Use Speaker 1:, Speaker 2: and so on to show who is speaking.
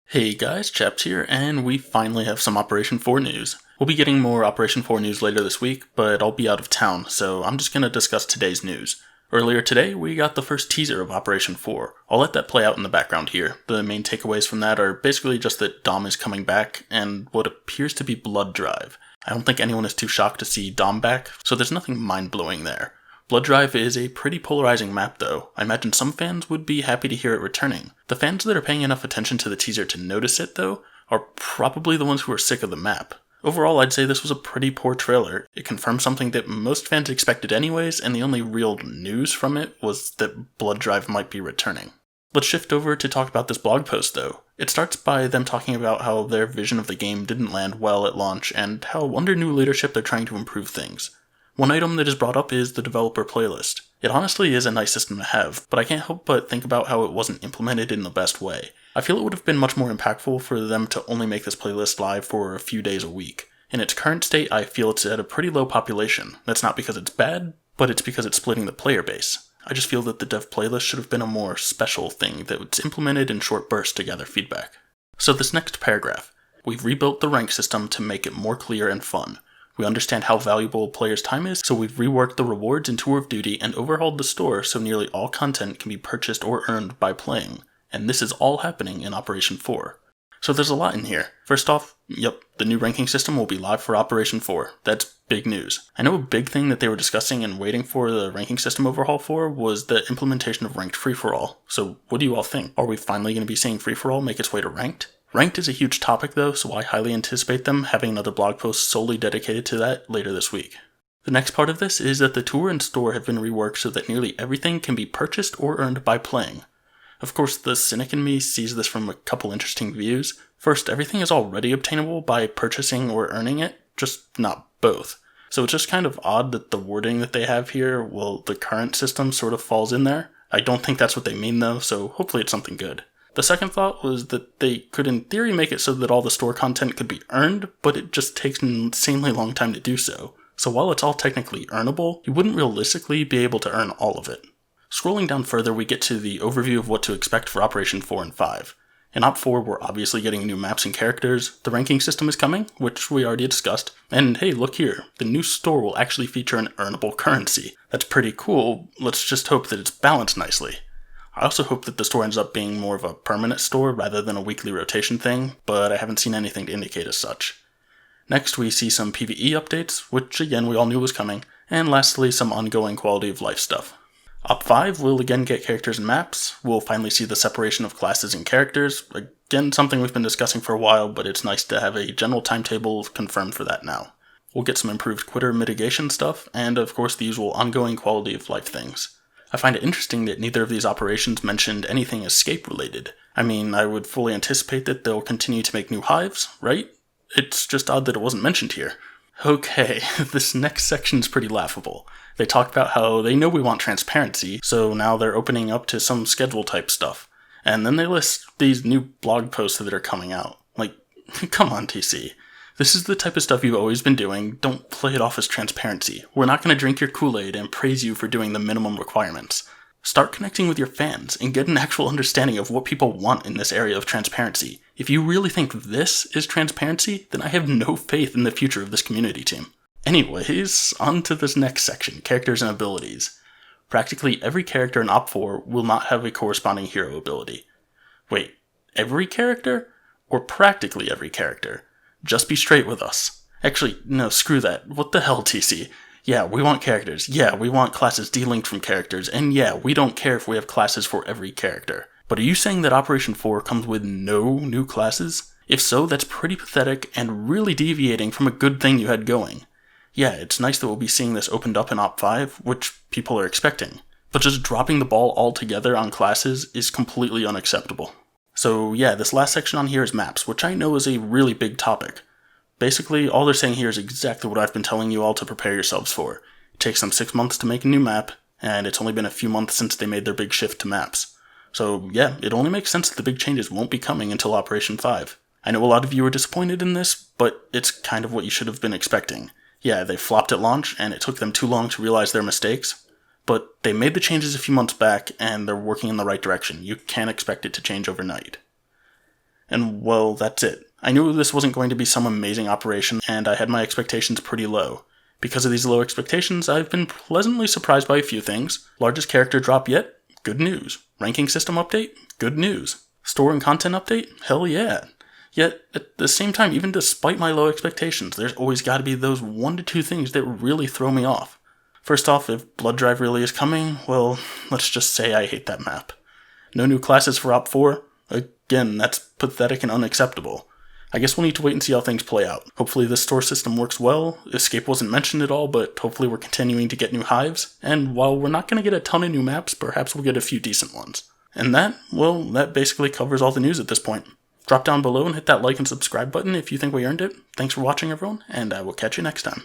Speaker 1: Hey guys, Chaps here, and we finally have some Operation 4 news. We'll be getting more Operation 4 news later this week, but I'll be out of town, so I'm just going to discuss today's news. Earlier today, we got the first teaser of Operation 4. I'll let that play out in the background here. The main takeaways from that are basically just that Dom is coming back, and what appears to be Blood Drive. I don't think anyone is too shocked to see Dom back, so there's nothing mind-blowing there. Blood Drive is a pretty polarizing map though. I imagine some fans would be happy to hear it returning. The fans that are paying enough attention to the teaser to notice it though, are probably the ones who are sick of the map. Overall, I'd say this was a pretty poor trailer. It confirmed something that most fans expected anyways, and the only real news from it was that Blood Drive might be returning. Let's shift over to talk about this blog post though. It starts by them talking about how their vision of the game didn't land well at launch, and how under new leadership they're trying to improve things. One item that is brought up is the developer playlist. It honestly is a nice system to have, but I can't help but think about how it wasn't implemented in the best way. I feel it would have been much more impactful for them to only make this playlist live for a few days a week. In its current state, I feel it's at a pretty low population. That's not because it's bad, but it's because it's splitting the player base. I just feel that the dev playlist should have been a more special thing that was implemented in short bursts to gather feedback. So this next paragraph. We've rebuilt the rank system to make it more clear and fun. We understand how valuable a player's time is, so we've reworked the rewards in Tour of Duty and overhauled the store so nearly all content can be purchased or earned by playing. And this is all happening in Operation 4. So there's a lot in here. First off, the new ranking system will be live for Operation 4. That's big news. I know a big thing that they were discussing and waiting for the ranking system overhaul for was the implementation of ranked free-for-all. So what do you all think? Are we finally going to be seeing free-for-all make its way to ranked? Ranked is a huge topic though, so I highly anticipate them having another blog post solely dedicated to that later this week. The next part of this is that the tour and store have been reworked so that nearly everything can be purchased or earned by playing. Of course, the cynic in me sees this from a couple interesting views. First, everything is already obtainable by purchasing or earning it, just not both. So it's just kind of odd that the wording that they have here, the current system sort of falls in there. I don't think that's what they mean though, so hopefully it's something good. The second thought was that they could in theory make it so that all the store content could be earned, but it just takes an insanely long time to do so. So while it's all technically earnable, you wouldn't realistically be able to earn all of it. Scrolling down further, we get to the overview of what to expect for Operation 4 and 5. In Op 4, we're obviously getting new maps and characters, the ranking system is coming, which we already discussed, and hey, look here, the new store will actually feature an earnable currency. That's pretty cool, let's just hope that it's balanced nicely. I also hope that the store ends up being more of a permanent store rather than a weekly rotation thing, but I haven't seen anything to indicate as such. Next, we see some PvE updates, which again we all knew was coming, and lastly some ongoing quality of life stuff. Op 5 will again get characters and maps, we'll finally see the separation of classes and characters, again something we've been discussing for a while, but it's nice to have a general timetable confirmed for that now. We'll get some improved quitter mitigation stuff, and of course the usual ongoing quality of life things. I find it interesting that neither of these operations mentioned anything escape related. I mean, I would fully anticipate that they'll continue to make new hives, right? It's just odd that it wasn't mentioned here. Okay, this next section's pretty laughable. They talk about how they know we want transparency, so now they're opening up to some schedule type stuff. And then they list these new blog posts that are coming out. Like, come on TC. This is the type of stuff you've always been doing, don't play it off as transparency. We're not going to drink your Kool-Aid and praise you for doing the minimum requirements. Start connecting with your fans and get an actual understanding of what people want in this area of transparency. If you really think this is transparency, then I have no faith in the future of this community team. Anyways, on to this next section, characters and abilities. Practically every character in Op 4 will not have a corresponding hero ability. Wait, every character? Or practically every character? Just be straight with us. Actually, no, screw that. What the hell, TC? Yeah, we want characters. Yeah, we want classes delinked from characters. And yeah, we don't care if we have classes for every character. But are you saying that Operation 4 comes with no new classes? If so, that's pretty pathetic and really deviating from a good thing you had going. Yeah, it's nice that we'll be seeing this opened up in Op 5, which people are expecting. But just dropping the ball altogether on classes is completely unacceptable. So yeah, this last section on here is maps, which I know is a really big topic. Basically, all they're saying here is exactly what I've been telling you all to prepare yourselves for. It takes them 6 months to make a new map, and it's only been a few months since they made their big shift to maps. So yeah, it only makes sense that the big changes won't be coming until Operation 5. I know a lot of you are disappointed in this, but it's kind of what you should have been expecting. Yeah, they flopped at launch, and it took them too long to realize their mistakes. But they made the changes a few months back, and they're working in the right direction. You can't expect it to change overnight. And well, that's it. I knew this wasn't going to be some amazing operation, and I had my expectations pretty low. Because of these low expectations, I've been pleasantly surprised by a few things. Largest character drop yet? Good news. Ranking system update? Good news. Store and content update? Hell yeah. Yet, at the same time, even despite my low expectations, there's always got to be those 1 to 2 things that really throw me off. First off, if Blood Drive really is coming, well, let's just say I hate that map. No new classes for Op 4? Again, that's pathetic and unacceptable. I guess we'll need to wait and see how things play out. Hopefully this store system works well. Escape wasn't mentioned at all, but hopefully we're continuing to get new hives. And while we're not going to get a ton of new maps, perhaps we'll get a few decent ones. And that basically covers all the news at this point. Drop down below and hit that like and subscribe button if you think we earned it. Thanks for watching, everyone, and I will catch you next time.